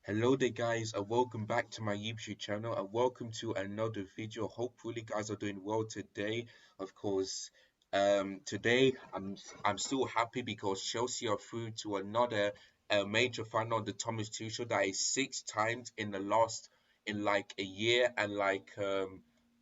Hello there guys and welcome back to my YouTube channel and welcome to another video. Hopefully you guys are doing well today. Of course, today I'm still happy because Chelsea are through to another major final on the Thomas Tuchel. That is six times in like a year and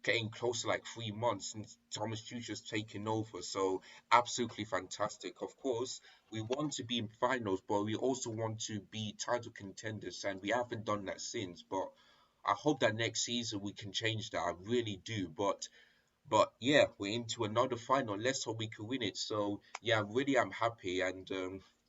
getting close to like 3 months since Thomas Tuchel's taken over. So absolutely fantastic. Of course, we want to be in finals, but we also want to be title contenders, and we haven't done that since. But I hope that next season we can change that. I really do. But yeah, we're into another final. Let's hope we can win it. So yeah, I'm happy, and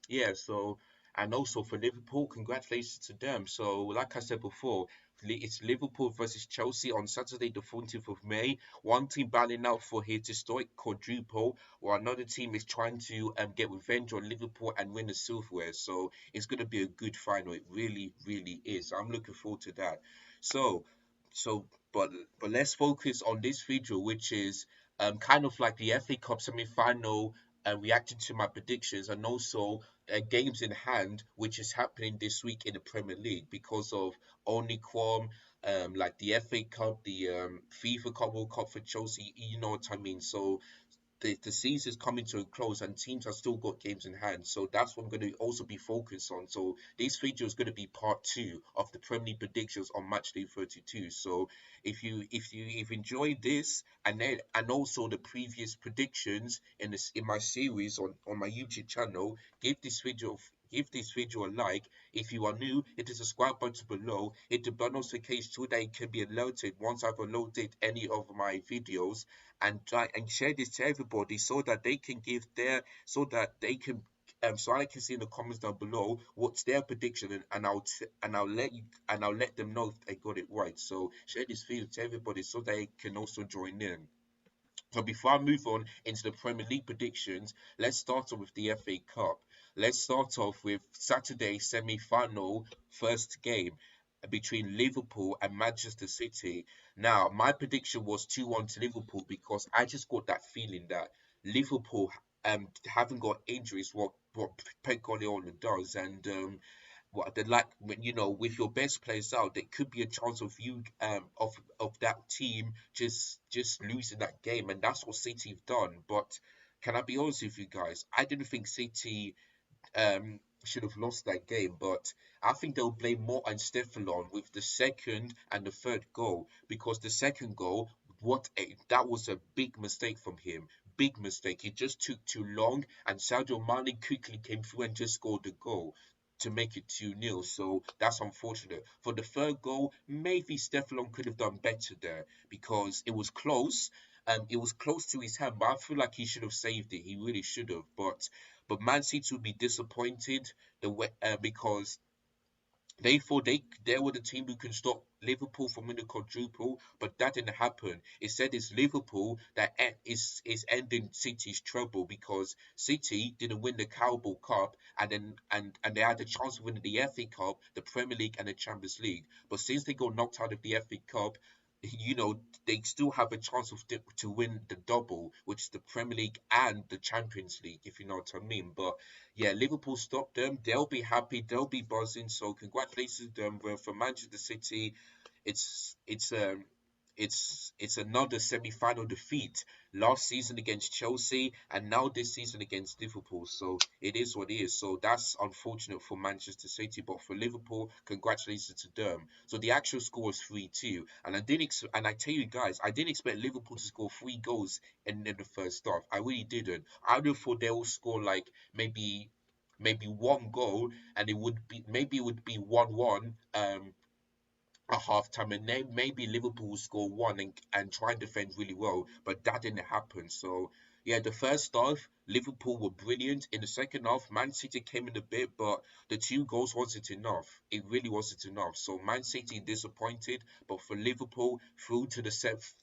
yeah, so and also for Liverpool, congratulations to them. So like I said before, it's Liverpool versus Chelsea on Saturday, the 14th of May. One team battling out for his historic quadruple, while another team is trying to get revenge on Liverpool and win the silverware. So it's going to be a good final. It really is. I'm looking forward to that. So so but let's focus on this video, which is kind of like the FA Cup semi-final, and reacting to my predictions, and also games in hand, which is happening this week in the Premier League because of Omicron, like the FA Cup, the FIFA Cup, World Cup for Chelsea. You know what I mean? So the season's coming to a close and teams have still got games in hand. So that's what I'm going to also be focused on. So this video is going to be part two of the Premier League predictions on Matchday 32. So if you enjoyed this and also the previous predictions in my series on my YouTube channel, give this video give this video a like. If you are new, hit the subscribe button below, hit the bell notification so that you can be alerted once I've uploaded any of my videos, and try and share this to everybody so that they can give their so that they can so I can see in the comments down below what's their prediction, and I'll let them know if they got it right. So share this video to everybody so they can also join in. So before I move on into the Premier League predictions, let's start off with the FA Cup. Let's start off with Saturday semi-final first game between Liverpool and Manchester City. Now, my prediction was 2-1 to Liverpool because I just got that feeling that Liverpool haven't got injuries what Pep Guardiola does, and what they like when with your best players out, there could be a chance of you of that team just losing that game, and that's what City have done. But can I be honest with you guys? I didn't think City should have lost that game, but I think they'll blame more on Stefan with the second and the third goal, because the second goal, that was a big mistake from him. Big mistake. It just took too long, and Sadio Mane quickly came through and just scored the goal to make it 2-0. So that's unfortunate. For the third goal, maybe Stefan could have done better there because it was close. It was close to his hand, but I feel like he should have saved it. He really should have. But Man City would be disappointed because they thought they were the team who can stop Liverpool from winning the quadruple, but that didn't happen. Instead, it's Liverpool that is ending City's trouble because City didn't win the Carabao Cup, and they had a chance of winning the FA Cup, the Premier League, and the Champions League. But since they got knocked out of the FA Cup, they still have a chance to win the double, which is the Premier League and the Champions League, if you know what I mean. But yeah, Liverpool stopped them. They'll be happy. They'll be buzzing. So congratulations to them. Well, for Manchester City, it's it's um it's another semi-final defeat last season against Chelsea, and now this season against Liverpool. So it is what it is. So that's unfortunate for Manchester City, but for Liverpool, congratulations to them. So the actual score was 3-2, and and I tell you guys, I didn't expect Liverpool to score three goals in the first half. I really didn't. I would have thought they will score like maybe one goal, and it would be 1-1 at halftime, and then maybe Liverpool will score one and try and defend really well, but that didn't happen. So yeah, the first half Liverpool were brilliant. In the second half, Man City came in a bit, but the two goals wasn't enough. It really wasn't enough. So Man City disappointed, but for Liverpool through to the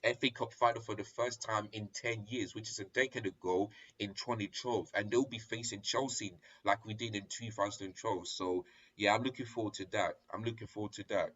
FA Cup final for the first time in 10 years, which is a decade ago in 2012, and they'll be facing Chelsea like we did in 2012. So yeah, I'm looking forward to that. I'm looking forward to that.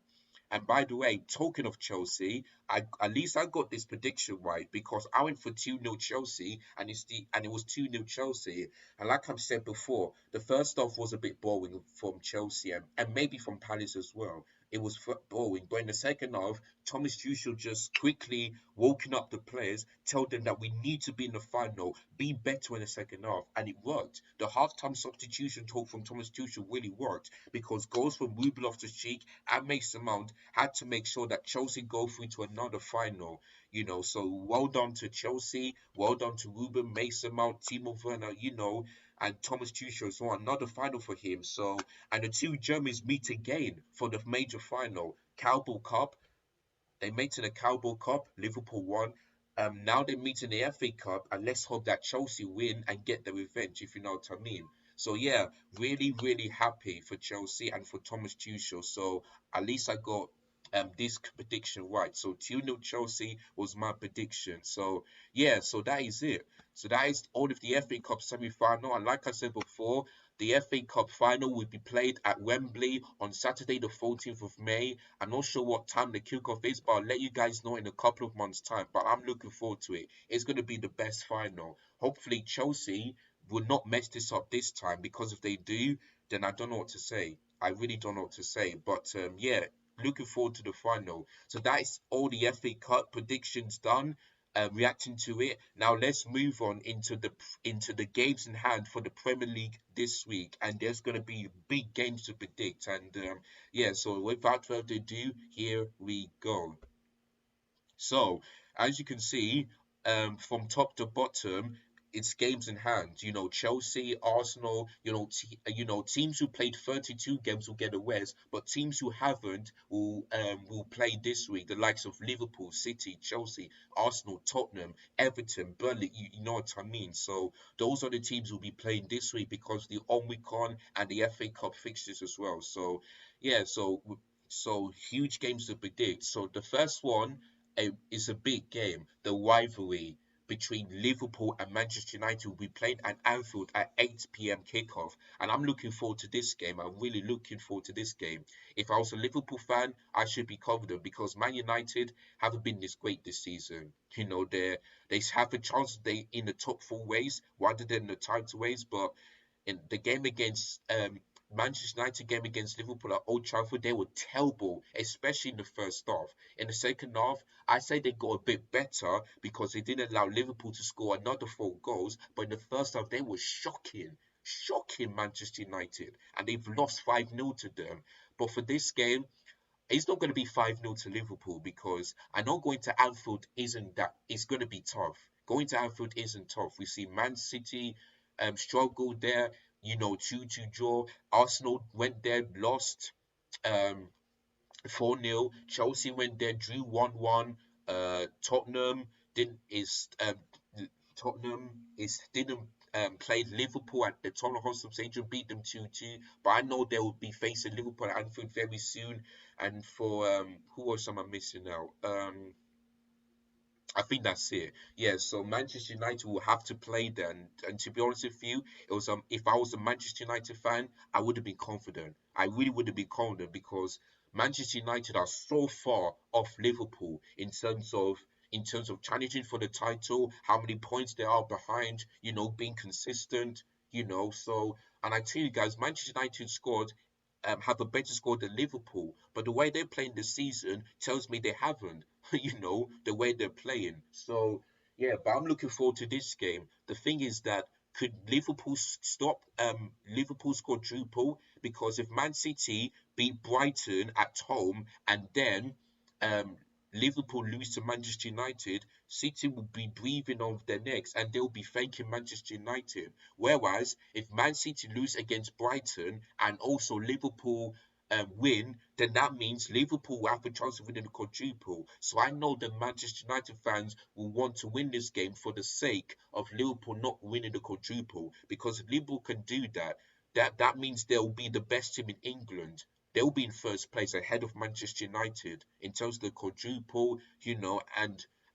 And by the way, talking of Chelsea, at least I got this prediction right because I went for 2-0 Chelsea and it was 2-0 Chelsea. And like I've said before, the first half was a bit boring from Chelsea and maybe from Palace as well. It was boring, but in the second half, Thomas Tuchel just quickly woken up the players, tell them that we need to be in the final, be better in the second half, and it worked. The halftime substitution talk from Thomas Tuchel really worked because goals from Ruben Loftus-Cheek and Mason Mount had to make sure that Chelsea go through to another final. So well done to Chelsea, well done to Ruben, Mason Mount, Timo Werner, and Thomas Tuchel. So another final for him. So and the two Germans meet again for the major final, Carabao Cup. They met in the Carabao Cup. Liverpool won. Now they meet in the FA Cup, and let's hope that Chelsea win and get the revenge, if you know what I mean. So yeah, really, really happy for Chelsea and for Thomas Tuchel. So at least I got this prediction right. So 2-0 Chelsea was my prediction. So yeah, so that is it. So that is all of the FA Cup semi-final. And like I said before, the FA Cup final will be played at Wembley on Saturday, the 14th of May. I'm not sure what time the kickoff is, but I'll let you guys know in a couple of months' time. But I'm looking forward to it. It's going to be the best final. Hopefully, Chelsea will not mess this up this time because if they do, then I don't know what to say. I really don't know what to say. But yeah, looking forward to the final. So that is all the FA Cup predictions done. Reacting to it. Now let's move on into the games in hand for the Premier League this week, and there's going to be big games to predict. And yeah, so without further ado, here we go. So, as you can see, from top to bottom, it's games in hand. Chelsea, Arsenal. Teams who played 32 games will get a West, but teams who haven't will play this week. The likes of Liverpool, City, Chelsea, Arsenal, Tottenham, Everton, Burnley. You know what I mean. So those are the teams who will be playing this week because the Omicron and the FA Cup fixtures as well. So yeah, so huge games to predict. So the first one is a big game. The rivalry between Liverpool and Manchester United will be played at Anfield at 8 p.m. kickoff. And I'm looking forward to this game. I'm really looking forward to this game. If I was a Liverpool fan, I should be confident because Man United haven't been this great this season. They have a chance they in the top four ways rather than the title ways, but in the game against Manchester United game against Liverpool at Old Trafford, they were terrible, especially in the first half. In the second half, I say they got a bit better because they didn't allow Liverpool to score another 4 goals. But in the first half, they were shocking Manchester United, and they've lost 5-0 to them. But for this game, it's not going to be 5-0 to Liverpool because I know going to Anfield isn't that, it's going to be tough. Going to Anfield isn't tough. We see Man City struggle there, 2-2 draw. Arsenal went there, lost. Um, 4-0. Chelsea went there, drew 1-1. Tottenham didn't is Tottenham is didn't play Liverpool at the Tottenham Hotspur Stadium, beat them 2-2. But I know they will be facing Liverpool at Anfield very soon. And for who else am I missing now? I think that's it. Yeah, so Manchester United will have to play then. And to be honest with you, it was if I was a Manchester United fan, I would have been confident. I really would have been confident because Manchester United are so far off Liverpool in terms of challenging for the title, how many points they are behind, being consistent, so and I tell you guys, Manchester United scored have a better score than Liverpool. But the way they're playing this season tells me they haven't, the way they're playing. So, yeah, but I'm looking forward to this game. The thing is that could Liverpool stop Liverpool's quadruple? Because if Man City beat Brighton at home and then um, Liverpool lose to Manchester United, City will be breathing on their necks and they'll be thanking Manchester United. Whereas if Man City lose against Brighton and also Liverpool win, then that means Liverpool will have a chance of winning the quadruple. So I know the Manchester United fans will want to win this game for the sake of Liverpool not winning the quadruple. Because if Liverpool can do that, that means they'll be the best team in England. They'll be in first place ahead of Manchester United in terms of the quadruple,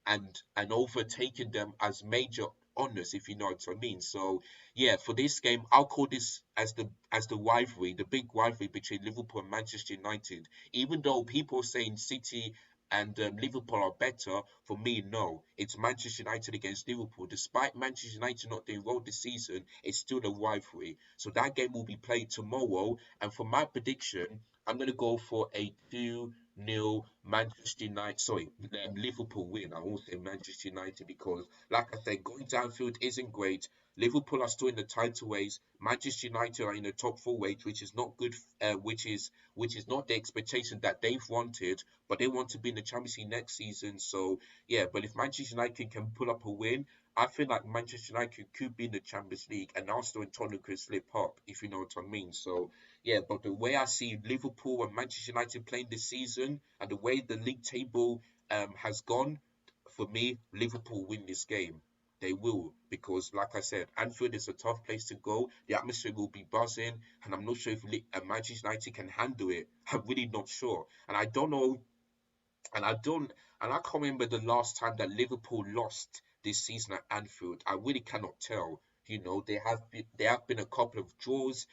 and overtaking them as major honest, if you know what I mean. So yeah, for this game, I'll call this as the rivalry, the big rivalry between Liverpool and Manchester United. Even though people are saying City and Liverpool are better, for me, no. It's Manchester United against Liverpool. Despite Manchester United not doing well this season, it's still a rivalry. So that game will be played tomorrow. And for my prediction, I'm going to go for a 2-0 Manchester United, sorry, Liverpool win. I won't say Manchester United because, like I said, going downfield isn't great. Liverpool are still in the title race. Manchester United are in the top four race, which is not good. Which is not the expectation that they've wanted, but they want to be in the Champions League next season. So yeah, but if Manchester United can pull up a win, I feel like Manchester United could be in the Champions League, and Arsenal and Tottenham could slip up, if you know what I mean. So yeah, but the way I see Liverpool and Manchester United playing this season, and the way the league table has gone, for me, Liverpool win this game. They will, because like I said, Anfield is a tough place to go. The atmosphere will be buzzing, and I'm not sure if Manchester United can handle it. I'm really not sure, and I don't know, and I don't, and I can't remember the last time that Liverpool lost this season at Anfield. I really cannot tell. There have been a couple of draws,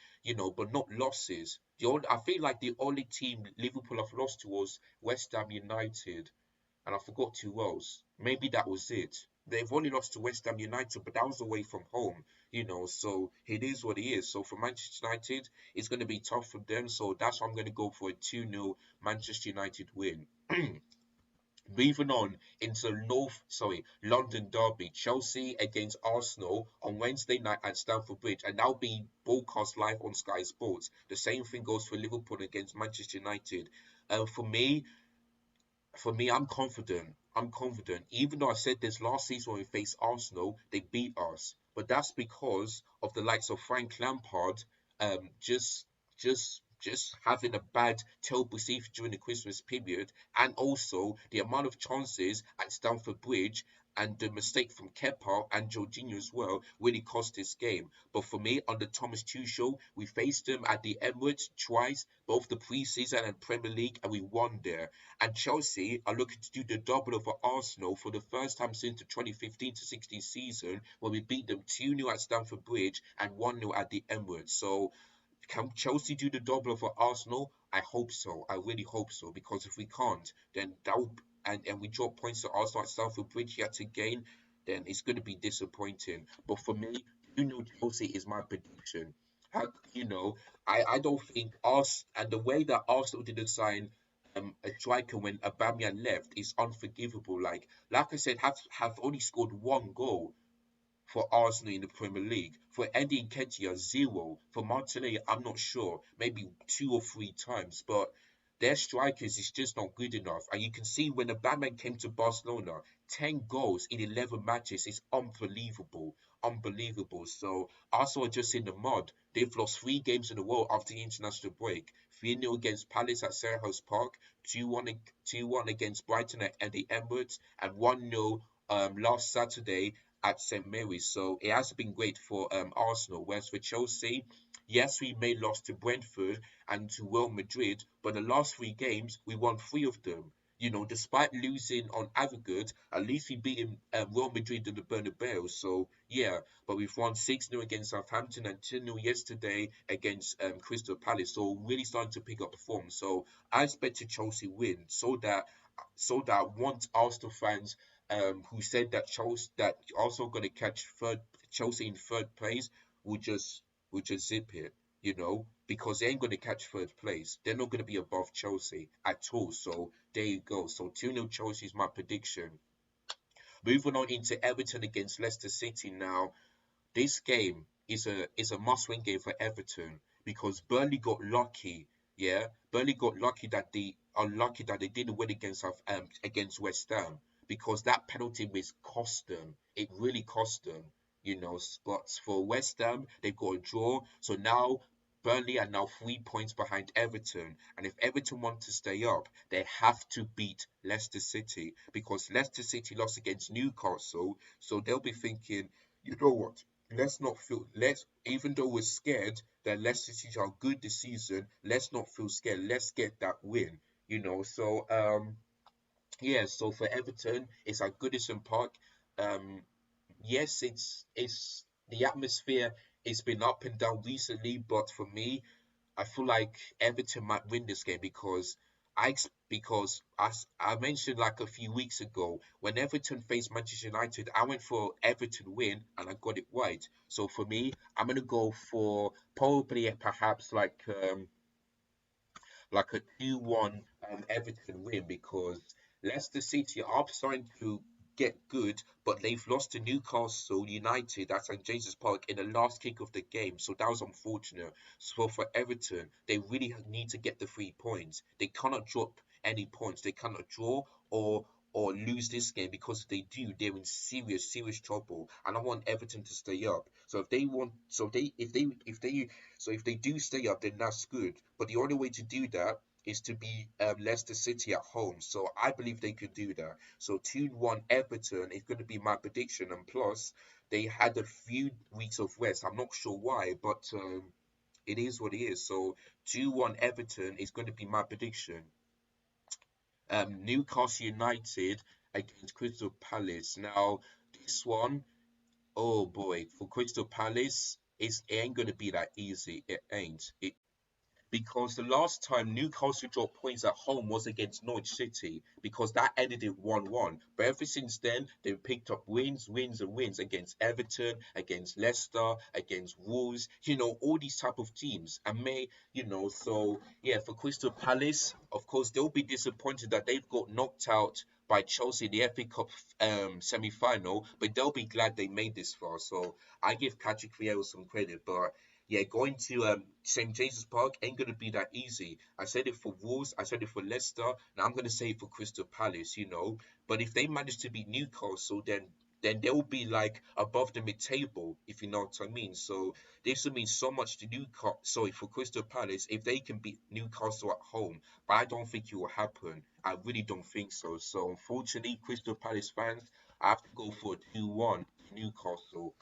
but not losses. I feel like the only team Liverpool have lost to was West Ham United, and I forgot who else. Maybe that was it. They've only lost to West Ham United, but that was away from home. So it is what it is. So for Manchester United, it's going to be tough for them. So that's why I'm going to go for a 2-0 Manchester United win. Moving on into London derby, Chelsea against Arsenal on Wednesday night at Stamford Bridge, and that'll be broadcast live on Sky Sports. The same thing goes for Liverpool against Manchester United. For me, I'm confident. I'm confident. Even though I said this last season when we faced Arsenal, they beat us. But that's because of the likes of Frank Lampard, um, just just having a bad, terrible season during the Christmas period, and also the amount of chances at Stamford Bridge and the mistake from Kepa and Jorginho as well really cost this game. But for me, under Thomas Tuchel, we faced them at the Emirates twice, both the pre-season and Premier League, and we won there. And Chelsea are looking to do the double over Arsenal for the first time since the 2015 to 16 season, when we beat them 2-0 at Stamford Bridge and 1-0 at the Emirates. So can Chelsea do the double for Arsenal? I hope so. I really hope so. Because if we can't, then that will, and we drop points to Arsenal at Stamford Bridge yet again, then it's going to be disappointing. But for me, Chelsea is my prediction. How, you know, I don't think us and the way that Arsenal didn't sign a striker when Aubameyang left is unforgivable. Like I said, have only scored one goal for Arsenal in the Premier League. For Eddie Nketiah, zero. For Martinelli, I'm not sure. Maybe two or three times. But their strikers is just not good enough. And you can see when the Batman came to Barcelona, 10 goals in 11 matches is unbelievable. Unbelievable. So Arsenal are just in the mud. They've lost three games in a row after the international break. 3-0 against Palace at Selhurst Park, 2-1 against Brighton at the Emirates, and 1-0 last Saturday at St Mary's. So it has been great for Arsenal. Whereas for Chelsea, yes, we may lost to Brentford and to Real Madrid, but the last three games we won three of them. Despite losing on aggregate, at least we beat Real Madrid in the Bernabeu. So yeah, but we've won 6-0 against Southampton and 2-0 yesterday against Crystal Palace. So really starting to pick up the form. So I expect Chelsea win so that once Arsenal fans who said that Arsenal going to catch Chelsea in third place will just zip it, because they ain't going to catch third place. They're not going to be above Chelsea at all. So there you go. So 2-0 Chelsea is my prediction. Moving on into Everton against Leicester City now. This game is a must-win game for Everton because Burnley got lucky. Yeah, Burnley got lucky that they unlucky that they didn't win against West Ham, because that penalty miss cost them. It really cost them. But for West Ham, they've got a draw. So now Burnley are now 3 points behind Everton. And if Everton want to stay up, they have to beat Leicester City, because Leicester City lost against Newcastle. So they'll be thinking, you know what? Even though we're scared that Leicester City are good this season, let's not feel scared. Let's get that win. So yeah, so for Everton, it's at Goodison Park. Um, yes, it's the atmosphere. It's been up and down recently, but for me, I feel like Everton might win this game because because as I mentioned like a few weeks ago, when Everton faced Manchester United, I went for Everton win and I got it right. So for me, I'm gonna go for probably perhaps like a 2-1 Everton win because Leicester City are starting to get good, but they've lost to Newcastle United at St James's Park in the last kick of the game, so that was unfortunate. So for Everton, they really need to get the 3 points. They cannot drop any points. They cannot draw or lose this game because if they do, they're in serious trouble. And I want Everton to stay up. So if they want, so they if they do stay up, then that's good. But the only way to do that is to be Leicester City at home. So I believe they could do that. So 2-1 Everton is going to be my prediction. And plus, they had a few weeks of rest. I'm not sure why, but it is what it is. So 2-1 Everton is going to be my prediction. Newcastle United against Crystal Palace. Now, this one, oh boy, for Crystal Palace, it ain't going to be that easy. It ain't. Because the last time Newcastle dropped points at home was against Norwich City because that ended it 1-1. But ever since then, they've picked up wins and wins against Everton, against Leicester, against Wolves, all these type of teams. And so yeah, for Crystal Palace, of course, they'll be disappointed that they've got knocked out by Chelsea in the FA Cup semi-final, but they'll be glad they made this far. So I give Patrick Vieira some credit, but yeah, going to St James's Park ain't gonna be that easy. I said it for Wolves, I said it for Leicester, now I'm gonna say it for Crystal Palace. But if they manage to beat Newcastle, then they'll be like above the mid-table, if you know what I mean. So this will mean so much to Newcastle. Sorry, for Crystal Palace if they can beat Newcastle at home, but I don't think it will happen. I really don't think so. So unfortunately, Crystal Palace fans, I have to go for a 2-1 Newcastle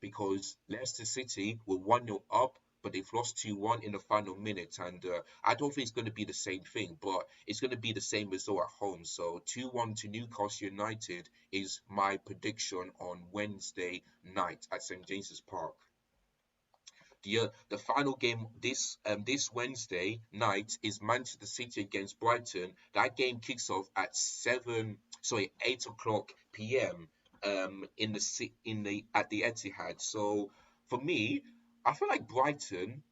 because Leicester City were 1-0 up, but they've lost 2-1 in the final minute. And I don't think it's going to be the same thing, but it's going to be the same result at home. So 2-1 to Newcastle United is my prediction on Wednesday night at St James's Park. The final game this Wednesday night is Manchester City against Brighton. That game kicks off at 8 o'clock p.m. In the at the Etihad. So for me, I feel like Brighton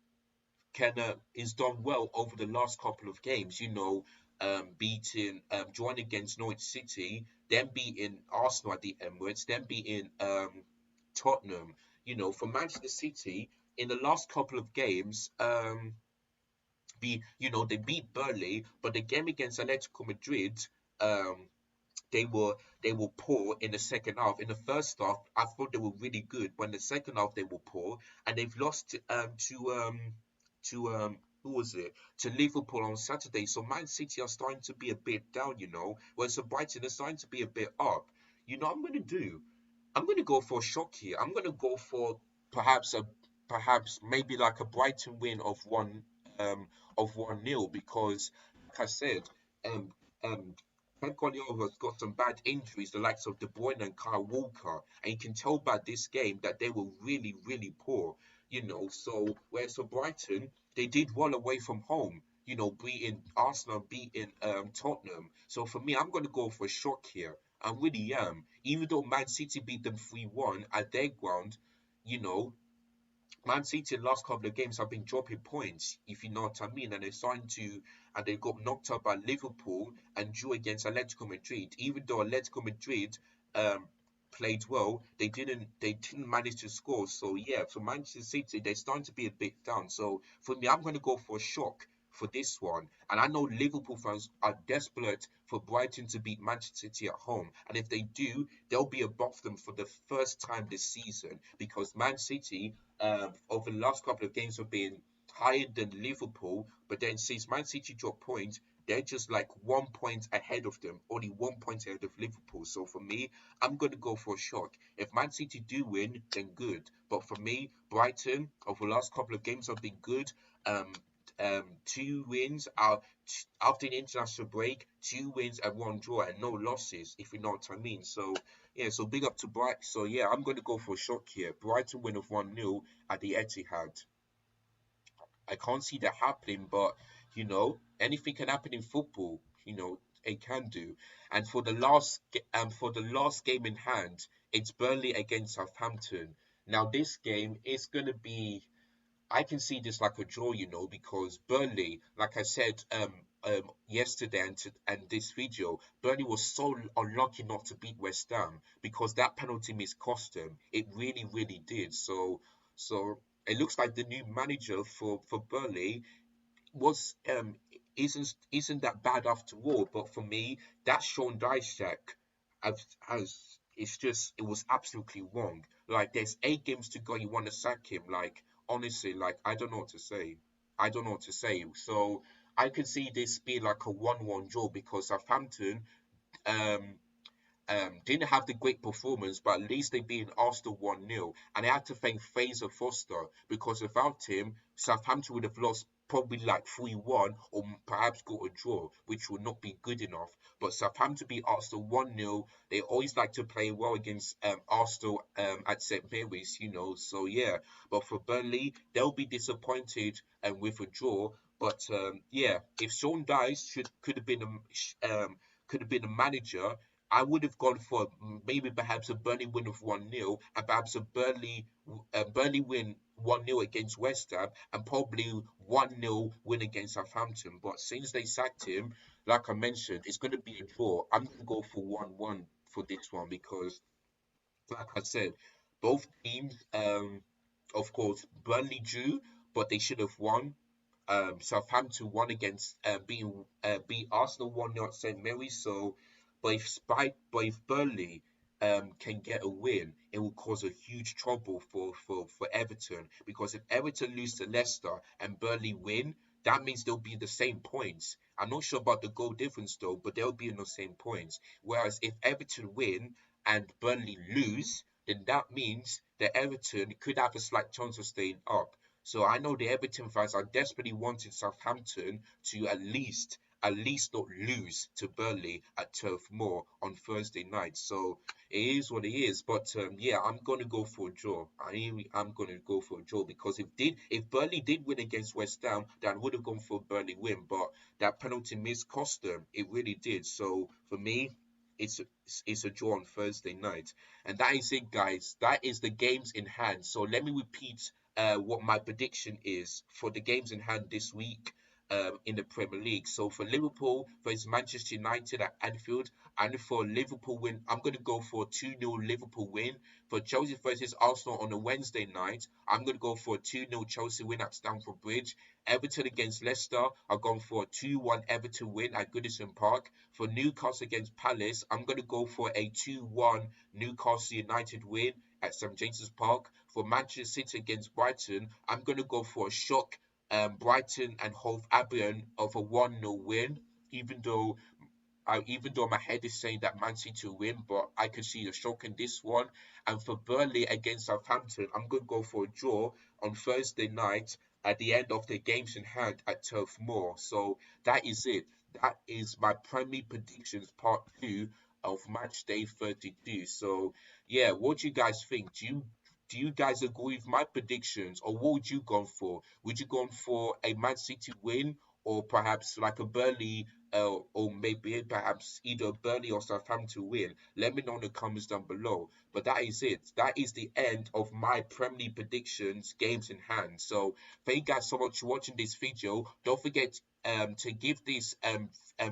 can is done well over the last couple of games. Beating drawing against Norwich City, then beating Arsenal at the Emirates, then beating Tottenham. For Manchester City in the last couple of games, they beat Burnley, but the game against Atletico Madrid, um, they were they were poor in the second half. In the first half, I thought they were really good, but in the second half they were poor, and they've lost to who was it? To Liverpool on Saturday. So Man City are starting to be a bit down, whereas Brighton is starting to be a bit up. I'm gonna do? I'm gonna go for a shock here. I'm gonna go for perhaps a perhaps maybe like a Brighton win um of 1-0 because like I said, um um Pep Guardiola has got some bad injuries, the likes of De Bruyne and Kyle Walker, and you can tell by this game that they were really poor. So whereas for Brighton, they did well away from home, beating Arsenal, beating Tottenham. So for me, I'm gonna go for a shock here. I really am. Even though Man City beat them 3-1 at their ground, you know, Man City in the last couple of games have been dropping points, if you know what I mean, and they got knocked out by Liverpool and drew against Atletico Madrid. Even though Atletico Madrid um, played well, they didn't manage to score. So yeah, for Manchester City, they're starting to be a bit down. So for me, I'm going to go for a shock for this one. And I know Liverpool fans are desperate for Brighton to beat Manchester City at home. And if they do, they'll be above them for the first time this season because Man City over the last couple of games have been higher than Liverpool, but then since Man City dropped points, they're just like 1 point ahead of them, only 1 point ahead of Liverpool. So for me, I'm going to go for a shock. If Man City do win, then good. But for me, Brighton over the last couple of games have been good. Um, two wins out after the international break, two wins and one draw and no losses, if you know what I mean. So yeah, so big up to Brighton. So yeah, I'm going to go for a shock here. Brighton win of 1-0 at the Etihad. I can't see that happening, but anything can happen in football. It can do. And for the last game in hand, it's Burnley against Southampton. Now this game is gonna be, I can see this like a draw, because Burnley, like I said yesterday and this video, Burnley was so unlucky not to beat West Ham because that penalty miss cost them. It really, really did. So it looks like the new manager for Burnley was isn't that bad after all. But for me, that Sean Dyche as it's just it was absolutely wrong. Like there's 8 games to go, you want to sack him? Like honestly, like I don't know what to say. I don't know what to say. So I could see this be like a 1-1 draw because Southampton um didn't have the great performance, but at least they beat Arsenal 1-0. And I had to thank Fraser Foster because without him, Southampton would have lost probably like 3-1 or perhaps got a draw, which would not be good enough. But Southampton beat Arsenal 1-0. They always like to play well against Arsenal at St. Mary's, So yeah, but for Burnley, they'll be disappointed with a draw. But yeah, if Sean Dyche could have been a manager, I would have gone for maybe perhaps a Burnley win of 1-0 and perhaps a Burnley win 1-0 against West Ham and probably 1-0 win against Southampton. But since they sacked him, like I mentioned, it's going to be a draw. I'm going to go for 1-1 for this one because, like I said, both teams, of course, Burnley drew, but they should have won. Southampton won against beat Arsenal 1-0 at St Mary's. So, but if Burnley can get a win, it will cause a huge trouble for Everton because if Everton lose to Leicester and Burnley win, that means they'll be the same points. I'm not sure about the goal difference though, but they'll be in the same points. Whereas if Everton win and Burnley lose, then that means that Everton could have a slight chance of staying up. So I know the Everton fans are desperately wanting Southampton to at least not lose to Burnley at Turf Moor on Thursday night. So it is what it is. But yeah, I'm gonna go for a draw. I'm gonna go for a draw because if Burnley did win against West Ham, then I would have gone for a Burnley win. But that penalty miss cost them. It really did. So for me, it's it's a draw on Thursday night. And that is it, guys. That is the games in hand. So let me repeat what my prediction is for the games in hand this week in the Premier League. So for Liverpool versus Manchester United at Anfield, and for Liverpool win, I'm going to go for a 2-0 Liverpool win. For Chelsea versus Arsenal on a Wednesday night, I'm going to go for a 2-0 Chelsea win at Stamford Bridge. Everton against Leicester, I've gone for a 2-1 Everton win at Goodison Park. For Newcastle against Palace, I'm going to go for a 2-1 Newcastle United win at St James's Park. For Manchester City against Brighton, I'm going to go for a shock Brighton and Hove Albion of a 1-0 win, even though my head is saying that Man City will win, but I could see a shock in this one. And for Burnley against Southampton, I'm going to go for a draw on Thursday night at the end of the games in hand at Turf Moor. So that is it. That is my Premier predictions part 2 of match day 32. So yeah, what do you guys think? Do you guys agree with my predictions, or what would you go for? Would you go for a Man City win, or perhaps like a Burnley or maybe perhaps either Burnley or Southampton win? Let me know in the comments down below. But that is it. That is the end of my Premier League predictions, games in hand. So thank you guys so much for watching this video. Don't forget to give this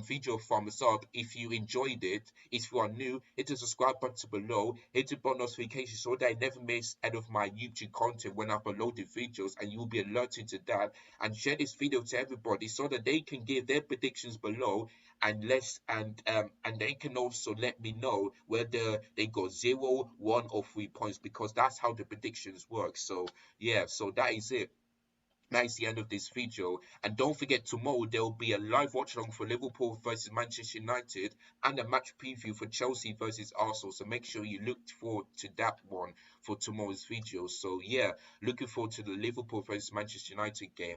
video a thumbs up if you enjoyed it. If you are new, hit the subscribe button below, hit the bell notification so that I never miss any of my YouTube content when I upload the videos, and you will be alerted to that. And share this video to everybody so that they can give their predictions below, and they can also let me know whether they got 0, 1, or 3 points, because that's how the predictions work. So yeah, so that is it. That is the end of this video. And don't forget, tomorrow there will be a live watch along for Liverpool versus Manchester United and a match preview for Chelsea versus Arsenal. So make sure you look forward to that one for tomorrow's video. So yeah, looking forward to the Liverpool versus Manchester United game.